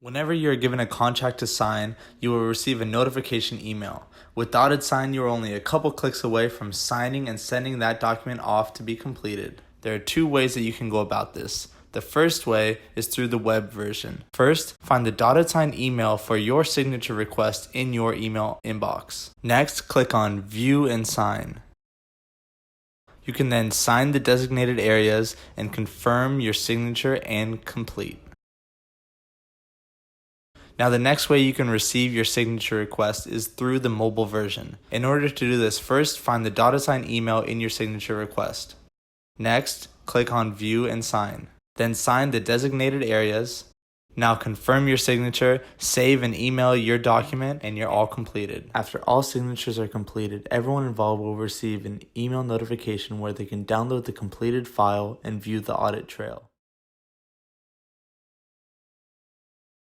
Whenever you are given a contract to sign, you will receive a notification email. With DottedSign, you are only a couple clicks away from signing and sending that document off to be completed. There are two ways that you can go about this. The first way is through the web version. First, find the DottedSign email for your signature request in your email inbox. Next, click on View and Sign. You can then sign the designated areas and confirm your signature and complete. Now the next way you can receive your signature request is through the mobile version. In order to do this, first find the DottedSign email in your signature request. Next, click on View and Sign. Then sign the designated areas. Now confirm your signature, save and email your document, and you're all completed. After all signatures are completed, everyone involved will receive an email notification where they can download the completed file and view the audit trail.